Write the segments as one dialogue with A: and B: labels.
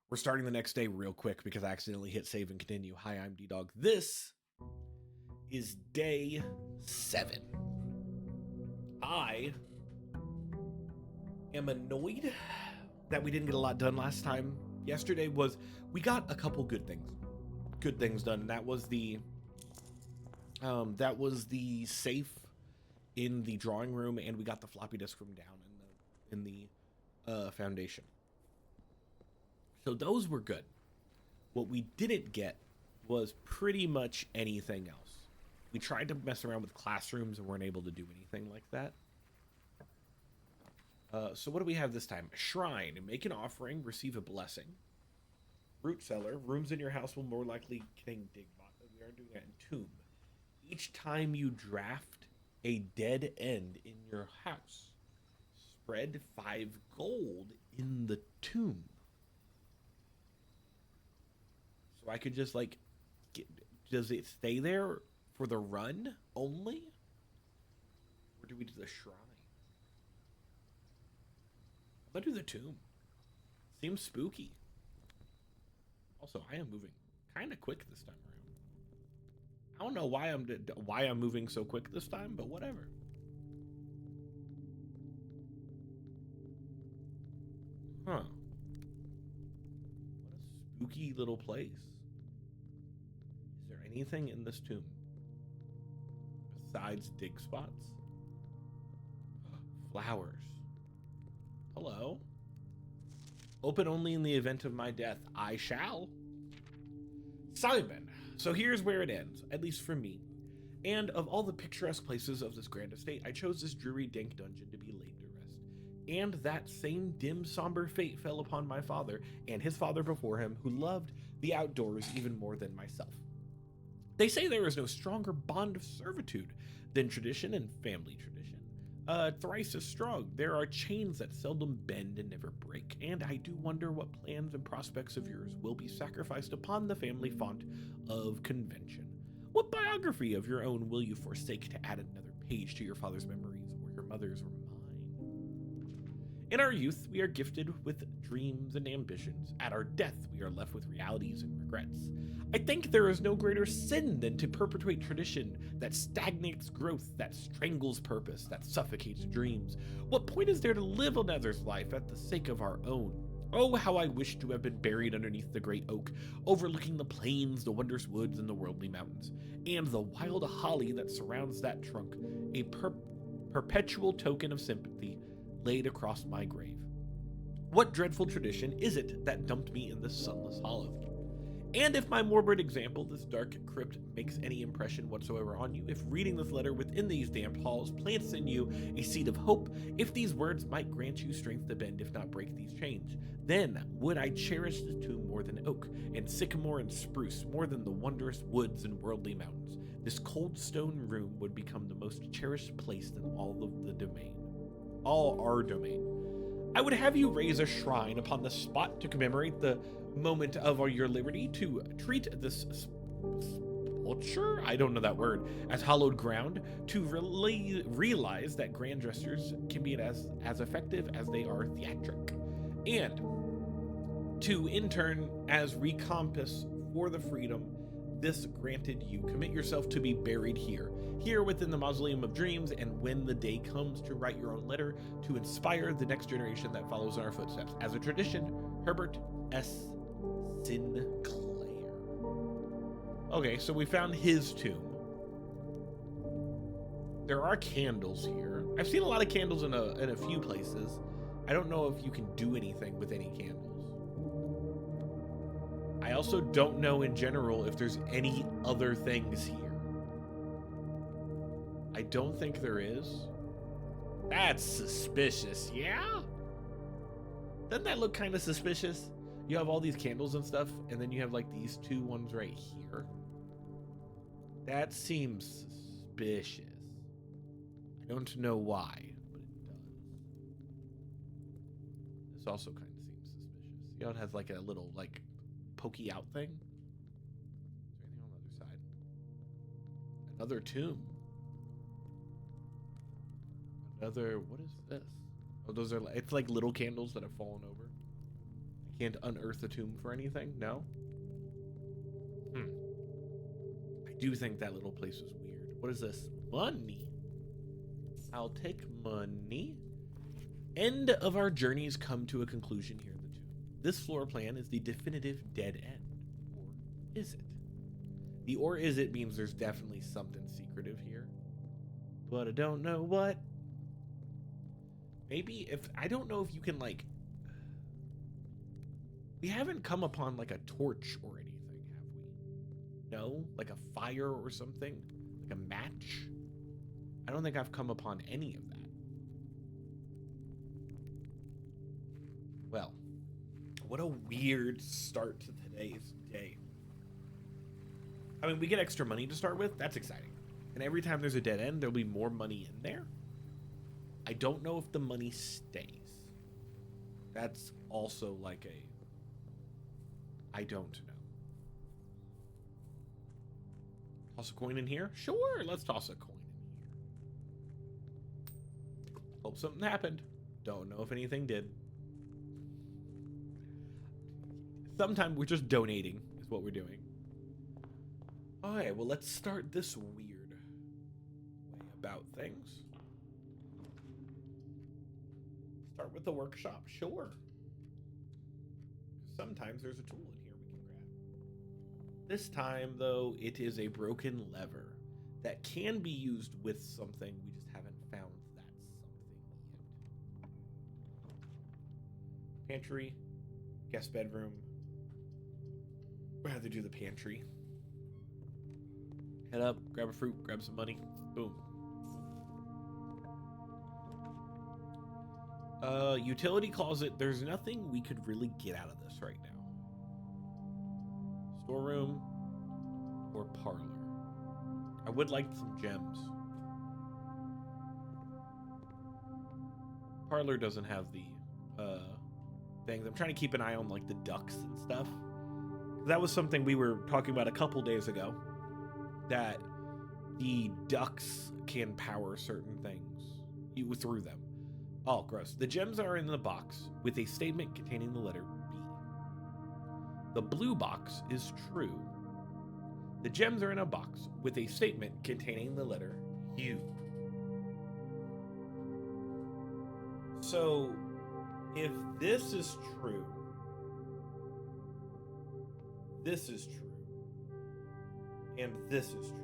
A: We're starting the next day real quick because I accidentally hit save and continue. Hi, I'm Ddog. This is day 7. I am annoyed that we didn't get a lot done last time. Yesterday we got a couple good things done. And that was the safe in the drawing room, and we got the floppy disk from down in the foundation. So those were good. What we didn't get was pretty much anything else. We tried to mess around with classrooms and weren't able to do anything like that. So what do we have this time? A shrine. Make an offering, receive a blessing. Root cellar. Rooms in your house will more likely contain dig bot. We are doing that in tomb. Each time you draft a dead end in your house, spread 5 gold in the tomb. So I could just does it stay there for the run only? Or do we do the shrine? I'm gonna do the tomb. Seems spooky. Also, I am moving kind of quick this time around. I don't know why I'm moving so quick this time, but whatever. Huh. What a spooky little place. Is there anything in this tomb besides dig spots? Flowers. Hello. Open only in the event of my death. I shall. Simon. So here's where it ends, at least for me. And of all the picturesque places of this grand estate, I chose this dreary, dank dungeon to be laid to rest. And that same dim, somber fate fell upon my father and his father before him, who loved the outdoors even more than myself. They say there is no stronger bond of servitude than tradition and family tradition. Thrice as strong. There are chains that seldom bend and never break, and I do wonder what plans and prospects of yours will be sacrificed upon the family font of convention. What biography of your own will you forsake to add another page to your father's memories, or your mother's, or mine? In our youth, we are gifted with dreams and ambitions. At our death, we are left with realities and regrets. I think there is no greater sin than to perpetuate tradition that stagnates growth, that strangles purpose, that suffocates dreams. What point is there to live another's life at the sake of our own? Oh, how I wish to have been buried underneath the great oak, overlooking the plains, the wondrous woods, and the worldly mountains, and the wild holly that surrounds that trunk, a perpetual token of sympathy laid across my grave. What dreadful tradition is it that dumped me in this sunless hollow? And if my morbid example, this dark crypt, makes any impression whatsoever on you, if reading this letter within these damp halls plants in you a seed of hope, if these words might grant you strength to bend, if not break these chains, then would I cherish this tomb more than oak, and sycamore and spruce, more than the wondrous woods and worldly mountains. This cold stone room would become the most cherished place in all of the domain. All our domain. I would have you raise a shrine upon the spot to commemorate the moment of your liberty, to treat this sculpture, I don't know that word, as hallowed ground, to really realize that grand gestures can be as effective as they are theatric, and to, in turn, as recompense for the freedom this granted you, commit yourself to be buried here within the mausoleum of dreams, and when the day comes to write your own letter to inspire the next generation that follows in our footsteps. As a tradition, Herbert S. Sinclair. Okay, so we found his tomb. There are candles here. I've seen a lot of candles in a few places. I don't know if you can do anything with any candles. I also don't know in general if there's any other things here. I don't think there is. That's suspicious, yeah? Doesn't that look kind of suspicious? You have all these candles and stuff, and then you have like these two ones right here. That seems suspicious. I don't know why, but it does. This also kind of seems suspicious. You know, it has like a little like pokey out thing. Is there anything on the other side? Another tomb. What is this? Oh, those are, it's like little candles that have fallen over. Can't unearth a tomb for anything? No? I do think that little place was weird. What is this? Money. I'll take money. End of our journeys come to a conclusion here in the tomb. This floor plan is the definitive dead end. Or is it? The or is it means there's definitely something secretive here. But I don't know what. Maybe if... I don't know if you can, like... We haven't come upon, like, a torch or anything, have we? No? Like a fire or something? Like a match? I don't think I've come upon any of that. Well, what a weird start to today's day. I mean, we get extra money to start with. That's exciting. And every time there's a dead end, there'll be more money in there. I don't know if the money stays. That's also like a... I don't know. Toss a coin in here? Sure, let's toss a coin in here. Hope something happened. Don't know if anything did. Sometimes we're just donating, is what we're doing. Okay, well, let's start this weird way about things. Start with the workshop, sure. Sometimes there's a tool in here we can grab. This time, though, it is a broken lever that can be used with something. We just haven't found that something yet. Pantry, guest bedroom. We'd rather do the pantry. Head up, grab a fruit, grab some money. Boom. Utility closet. There's nothing we could really get out of this right now. Storeroom or parlor. I would like some gems. Parlor doesn't have the things. I'm trying to keep an eye on like the ducks and stuff. That was something we were talking about a couple days ago. That the ducks can power certain things through them. Oh, gross. The gems are in the box with a statement containing the letter B. The blue box is true. The gems are in a box with a statement containing the letter U. So, if this is true, this is true, and this is true.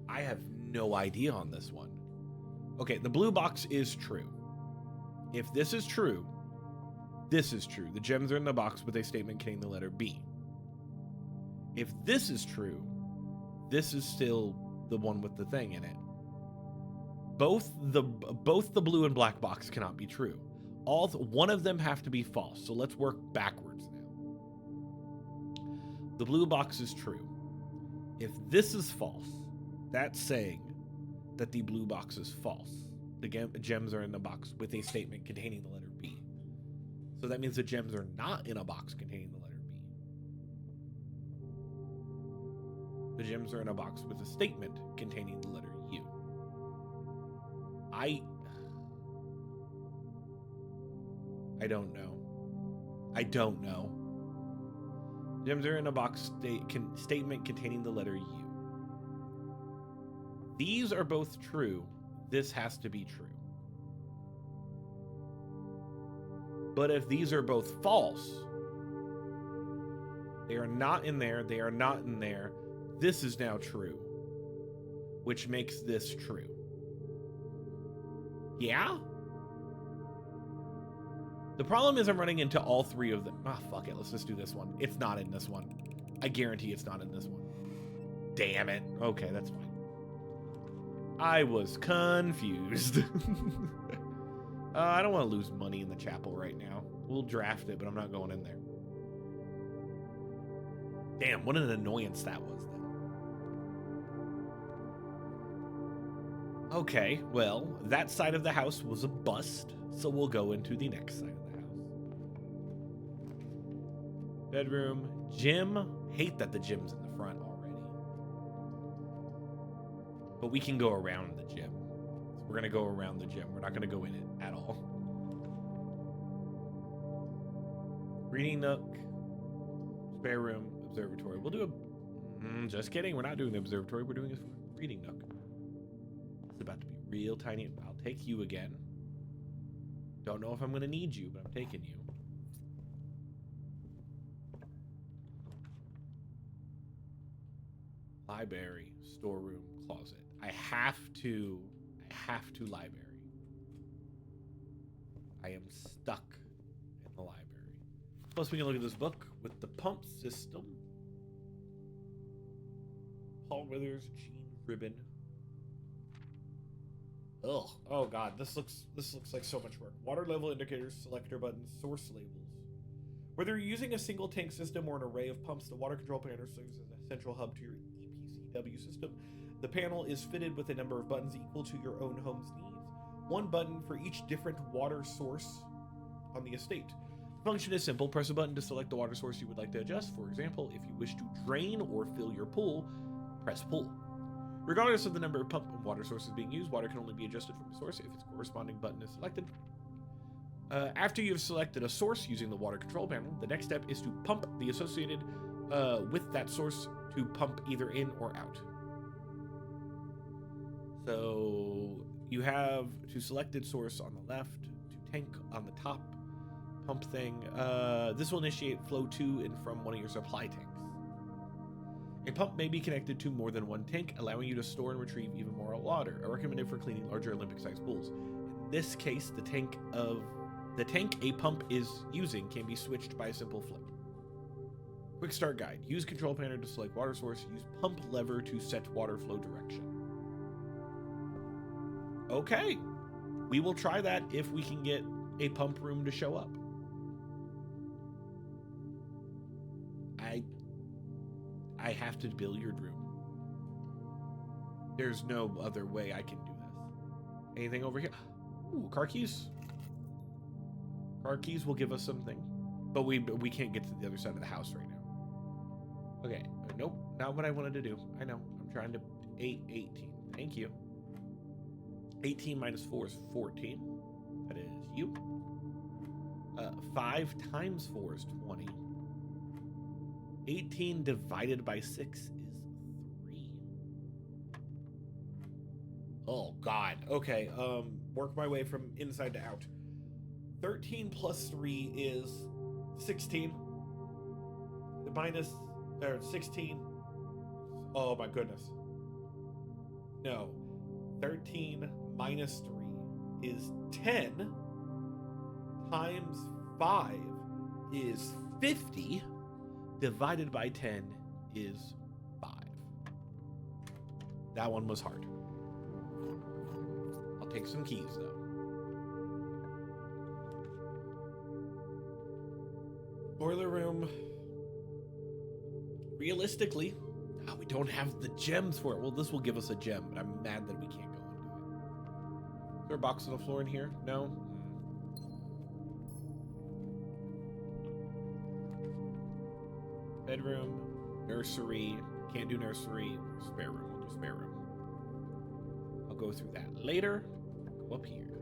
A: I have no idea on this one. Okay, the blue box is true. If this is true, this is true. The gems are in the box with a statement containing the letter B. If this is true, this is still the one with the thing in it. Both the blue and black box cannot be true. One of them have to be false. So let's work backwards now. The blue box is true. If this is false, that's saying that the blue box is false. The gems are in the box with a statement containing the letter B. So that means the gems are not in a box containing the letter B. The gems are in a box with a statement containing the letter U. I don't know. I don't know. Gems are in a box statement containing the letter U. These are both true. This has to be true. But if these are both false, they are not in there, they are not in there, this is now true, which makes this true. Yeah? The problem is I'm running into all three of them. Ah, fuck it. Let's just do this one. It's not in this one. I guarantee it's not in this one. Damn it. Okay, that's fine. I was confused. I don't want to lose money in the chapel right now. We'll draft it, but I'm not going in there. Damn, what an annoyance that was then. Okay, well, that side of the house was a bust, so we'll go into the next side of the house. Bedroom, gym. Hate that the gym's in the front already. But we can go around the gym. So we're going to go around the gym. We're not going to go in it at all. Reading nook, spare room, observatory. We'll do a... just kidding. We're not doing the observatory. We're doing a reading nook. It's about to be real tiny. I'll take you again. Don't know if I'm going to need you, but I'm taking you. Library, storeroom, closet. I have to library. I am stuck in the library. Plus, we can look at this book with the pump system. Paul Withers, Gene Ribbon. Ugh. Oh god, this looks like so much work. Water level indicators, selector buttons, source labels. Whether you're using a single tank system or an array of pumps, the water control panel serves as a central hub to your EPCW system. The panel is fitted with a number of buttons equal to your own home's needs. One button for each different water source on the estate. The function is simple. Press a button to select the water source you would like to adjust. For example, if you wish to drain or fill your pool, press pull. Regardless of the number of pump and water sources being used, water can only be adjusted from the source if its corresponding button is selected. After you've selected a source using the water control panel, the next step is to pump the associated with that source to pump either in or out. So you have to selected source on the left, to tank on the top, pump thing. This will initiate flow to and from one of your supply tanks. A pump may be connected to more than one tank, allowing you to store and retrieve even more water, recommended for cleaning larger Olympic-sized pools. In this case, the tank a pump is using can be switched by a simple flip. Quick start guide. Use control panel to select water source. Use pump lever to set water flow direction. Okay. We will try that if we can get a pump room to show up. I have to billiard room. There's no other way I can do this. Anything over here? Ooh, car keys. Car keys will give us something. But we can't get to the other side of the house right now. Okay. Nope. Not what I wanted to do. I know. I'm trying to... 18. Thank you. 18 minus 4 is 14. That is you. 5 times 4 is 20. 18 divided by 6 is 3. Oh, God. Okay, work my way from inside to out. 13 plus 3 is 16. Minus, or 16. Oh, my goodness. No. 13 minus 3 is 10. Times 5 is 50. Divided by 10 is 5. That one was hard. I'll take some keys, though. Boiler room. Realistically, we don't have the gems for it. Well, this will give us a gem, but I'm mad that we can't go into it. Is there a box on the floor in here? No? Bedroom, nursery, can't do nursery, spare room, we'll do spare room. I'll go through that later. Go up here.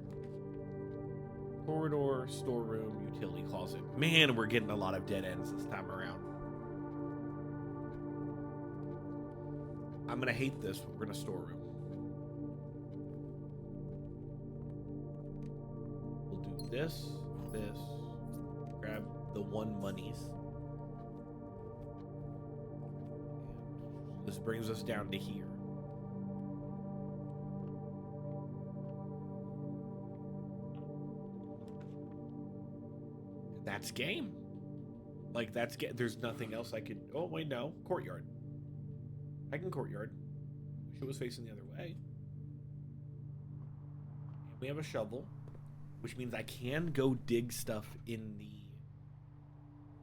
A: Corridor, storeroom, utility closet. Man, we're getting a lot of dead ends this time around. I'm gonna hate this, but we're gonna storeroom. We'll do this, grab the 1 monies. This brings us down to here. That's game. Like, that's game. There's nothing else I could... Oh, wait, no. Courtyard. I can courtyard. Wish it was facing the other way. And we have a shovel, which means I can go dig stuff in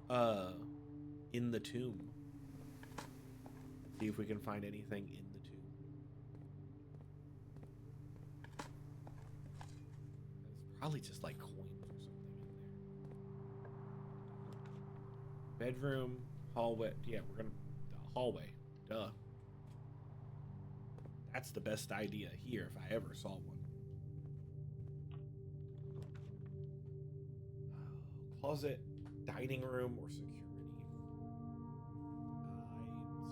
A: the tomb. See if we can find anything in the tomb. It's probably just like coins or something in there. Bedroom, hallway. Yeah, we're gonna hallway. Duh. That's the best idea here if I ever saw one. Closet, dining room, or security?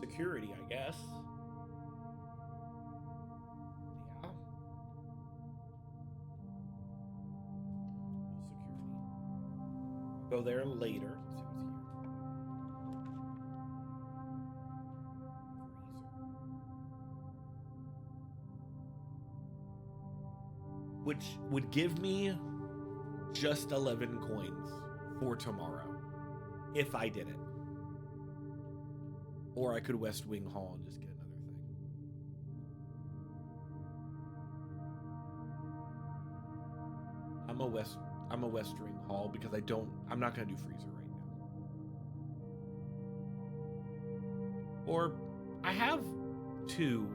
A: Security, I guess. Yeah. Security. Go there later. Let's see what's here. Freezer. Which would give me just 11 coins for tomorrow if I did it. Or I could West Wing Hall and just get another thing. I'm a West Wing Hall because I'm not gonna do freezer right now. Or I have 2.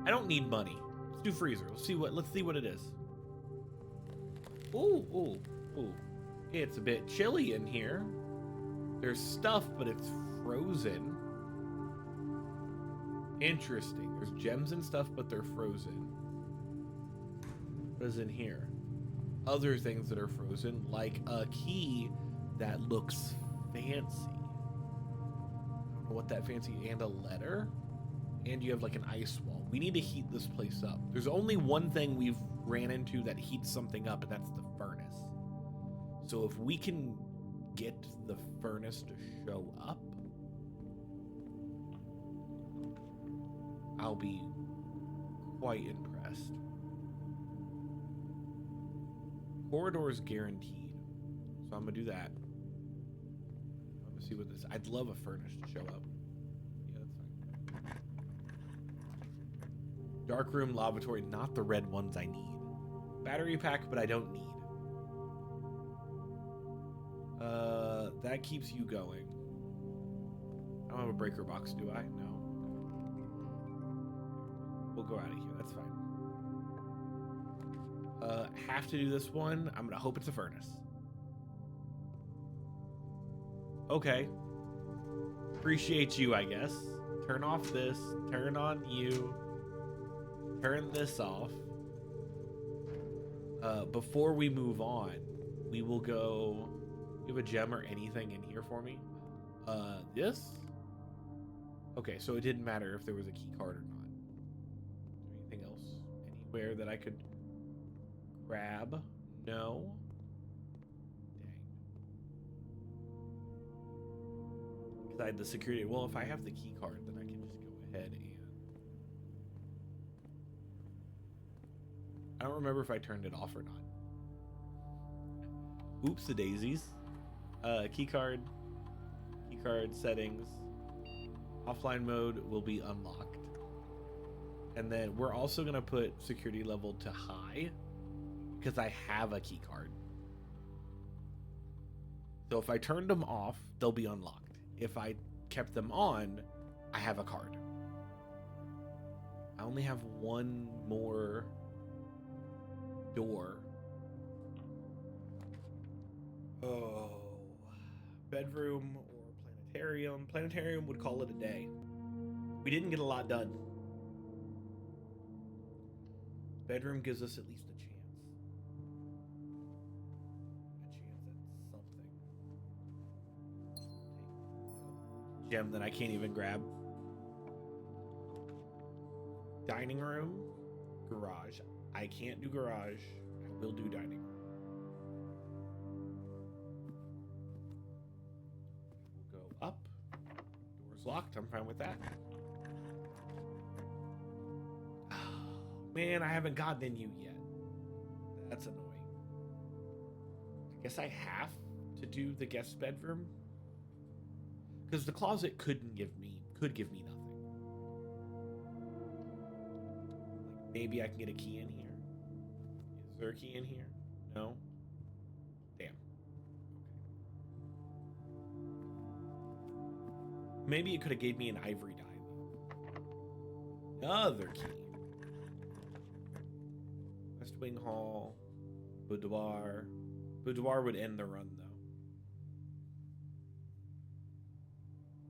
A: I don't need money. Let's do freezer. Let's see what it is. Ooh. It's a bit chilly in here. There's stuff, but it's frozen. Interesting. There's gems and stuff, but they're frozen. What is in here? Other things that are frozen, like a key that looks fancy. I don't know what that fancy, and a letter. And you have like an ice wall. We need to heat this place up. There's only one thing we've ran into that heats something up, and that's the furnace. So if we can get the furnace to show up, I'll be quite impressed. Corridors guaranteed. So I'm gonna do that. I'm gonna see what this. I'd love a furnace to show up. Yeah, that's fine. Dark room, lavatory, not the red ones I need. Battery pack, but I don't need. That keeps you going. I don't have a breaker box, do I? No. We'll go out of here. That's fine. Have to do this one. I'm gonna hope it's a furnace. Okay. Appreciate you, I guess. Turn off this. Turn on you. Turn this off. Before we move on, we will go. You have a gem or anything in here for me? This? Okay, so it didn't matter if there was a key card or not. Is there anything else anywhere that I could grab? No. Dang. Because I had the security. Well, if I have the key card, then I can just go ahead and. I don't remember if I turned it off or not. Oops, the daisies. Keycard settings. Offline mode will be unlocked. And then we're also going to put security level to high because I have a key card. So if I turned them off, they'll be unlocked. If I kept them on, I have a card. I only have one more door. Oh, bedroom or planetarium. Planetarium would call it a day. We didn't get a lot done. Bedroom gives us at least a chance. A chance at something. Gem that I can't even grab. Dining room. Garage. I can't do garage. I will do dining room. We'll go up. Door's locked. I'm fine with that. Man, I haven't gotten in you yet. That's annoying. I guess I have to do the guest bedroom. Because the closet could give me nothing. Like maybe I can get a key in here. Is there a key in here? No? Damn. Okay. Maybe it could have gave me an ivory die, though. Another key. West Wing Hall. Boudoir. Boudoir would end the run, though.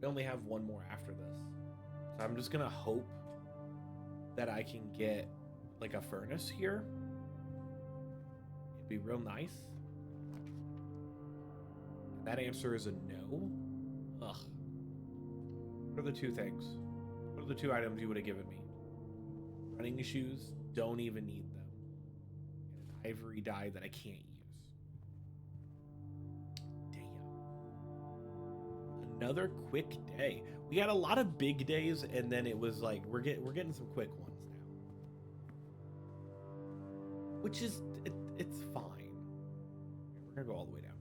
A: We only have one more after this. So I'm just going to hope that I can get like a furnace here, it'd be real nice. That answer is a no. Ugh. What are the two things? What are the two items you would have given me? Running shoes, don't even need them. And an ivory dye that I can't use. Damn. Another quick day. We had a lot of big days, and then it was like we're getting some quick ones now, which is it's fine. We're gonna go all the way down.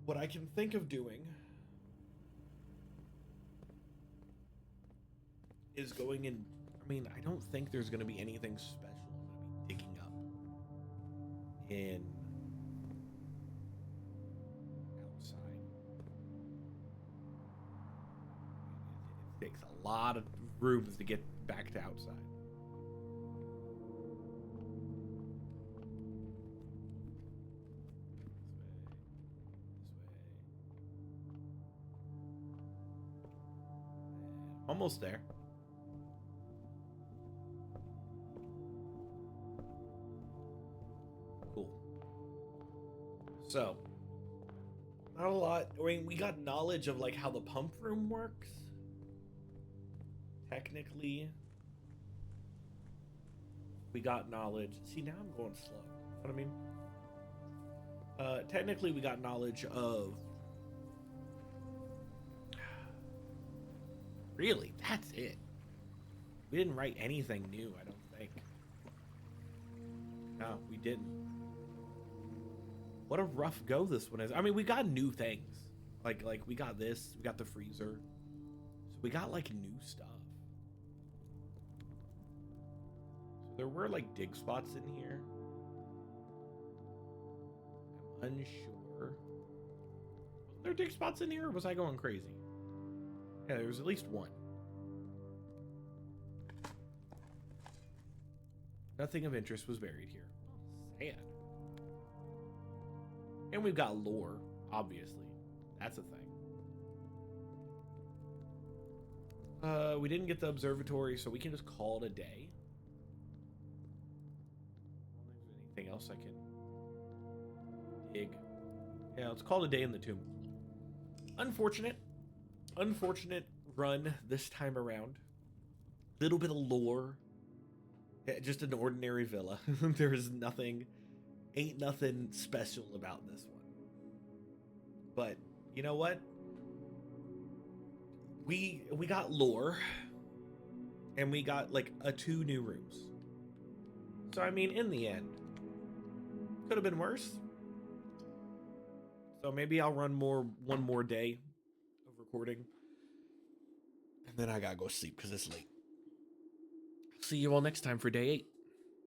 A: What I can think of doing is going in. I mean, I don't think there's gonna be anything special I'm gonna be digging up in outside. It takes a lot of rooms to get back to outside. Almost there. Cool. So, not a lot. I mean, we got knowledge of like how the pump room works. Technically, we got knowledge. See, now I'm going slow. You know what I mean? Technically, we got knowledge of. Really, that's it. We didn't write anything new, I don't think. No, we didn't. What a rough go this one is. I mean, we got new things. Like we got this, we got the freezer. So we got like new stuff. So there were like dig spots in here. I'm unsure. Was there dig spots in here, or was I going crazy? Yeah, there was at least one. Nothing of interest was buried here. Sad. And we've got lore, obviously. That's a thing. We didn't get the observatory, so we can just call it a day. I don't think there's anything else I can dig. Yeah, let's call it a day in the tomb. Unfortunate run this time around. Little bit of lore. Yeah, just an ordinary villa. There's nothing, ain't nothing special about this one. But you know what? We got lore, and we got like 2 new rooms. So I mean, in the end, could have been worse. So maybe I'll run one more day of recording, and then I gotta go sleep because it's late. See you all next time for day 8.